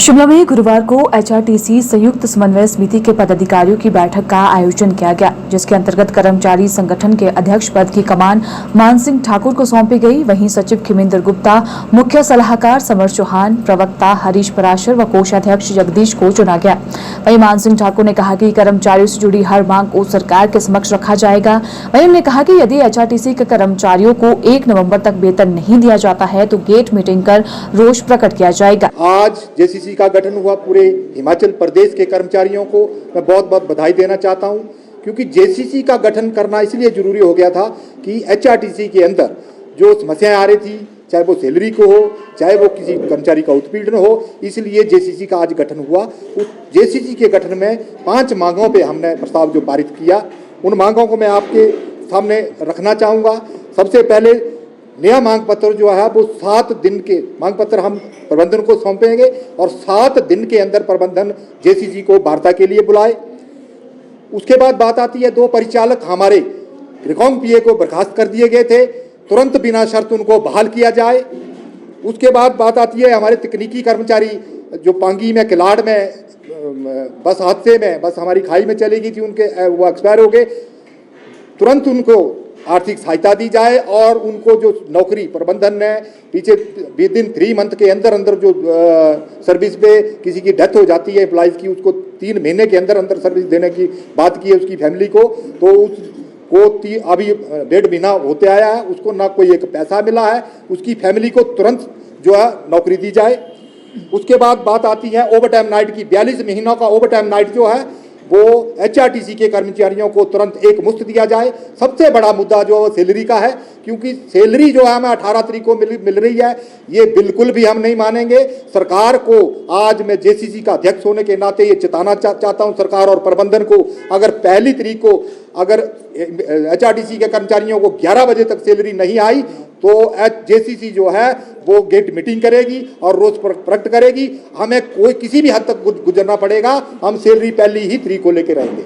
शिमला में गुरुवार को एचआरटीसी संयुक्त समन्वय समिति के पदाधिकारियों की बैठक का आयोजन किया गया, जिसके अंतर्गत कर्मचारी संगठन के अध्यक्ष पद की कमान मान सिंह ठाकुर को सौंपी गई। वहीं सचिव खिमेंद्र गुप्ता, मुख्य सलाहकार समर चौहान, प्रवक्ता हरीश पराशर व कोषाध्यक्ष जगदीश को चुना गया। वहीं मान सिंह ठाकुर ने कहा कि कर्मचारियों से जुड़ी हर मांग को सरकार के समक्ष रखा जाएगा। वहीं उन्होंने कहा कि यदि एचआरटीसी के कर्मचारियों को 1 नवंबर तक वेतन नहीं दिया जाता है तो गेट मीटिंग कर रोष प्रकट किया जाएगा। आज जेसीसी का गठन हुआ, पूरे हिमाचल प्रदेश के कर्मचारियों को मैं बहुत बहुत बधाई देना चाहता हूं, क्योंकि जेसीसी का गठन करना इसलिए जरूरी हो गया था कि एचआरटीसी के अंदर जो समस्याएं आ रही थी, चाहे वो सैलरी को हो, चाहे वो किसी कर्मचारी का उत्पीड़न हो, इसलिए जेसीसी का आज गठन हुआ। उस जेसीसी के गठन में 5 मांगों पे हमने प्रस्ताव जो पारित किया, उन मांगों को मैं आपके सामने रखना चाहूँगा। सबसे पहले नया मांग पत्र जो है वो 7 दिन के मांग पत्र हम प्रबंधन को सौंपेंगे और 7 दिन के अंदर प्रबंधन जेसीसी को वार्ता के लिए बुलाए। उसके बाद बात आती है 2 परिचालक हमारे रिकॉन्ग पीए को बर्खास्त कर दिए गए थे, तुरंत बिना शर्त उनको बहाल किया जाए। उसके बाद बात आती है हमारे तकनीकी कर्मचारी जो पांगी में किलाड़ में बस हादसे में बस हमारी खाई में चली गई थी, उनके वो एक्सपायर हो गए, तुरंत उनको आर्थिक सहायता दी जाए और उनको जो नौकरी प्रबंधन ने पीछे विदिन 3 मंथ के अंदर अंदर जो सर्विस पे किसी की डेथ हो जाती है एम्प्लॉइज की, उसको 3 महीने के अंदर अंदर सर्विस देने की बात की है उसकी फैमिली को, तो उसको अभी 1.5 महीना होते आया है, उसको ना कोई एक पैसा मिला है, उसकी फैमिली को तुरंत जो है नौकरी दी जाए। उसके बाद बात आती है ओवरटाइम नाइट की। 42 महीनों का ओवरटाइम नाइट जो है वो एचआरटीसी के कर्मचारियों को तुरंत एक मुश्त दिया जाए। सबसे बड़ा मुद्दा जो सैलरी का है, क्योंकि सैलरी जो है हमें 18 तारीख को मिल रही है, ये बिल्कुल भी हम नहीं मानेंगे। सरकार को आज मैं जेसीसी का अध्यक्ष होने के नाते ये चेताना चाहता हूं सरकार और प्रबंधन को, अगर 1 तारीख को अगर एचआरटीसी के कर्मचारियों को 11 बजे तक सैलरी नहीं आई तो जेसीसी जो है वो गेट मीटिंग करेगी और रोष प्रकट करेगी। हमें कोई किसी भी हद तक गुजरना पड़ेगा, हम सैलरी पहली ही 3 को लेकर रहेंगे।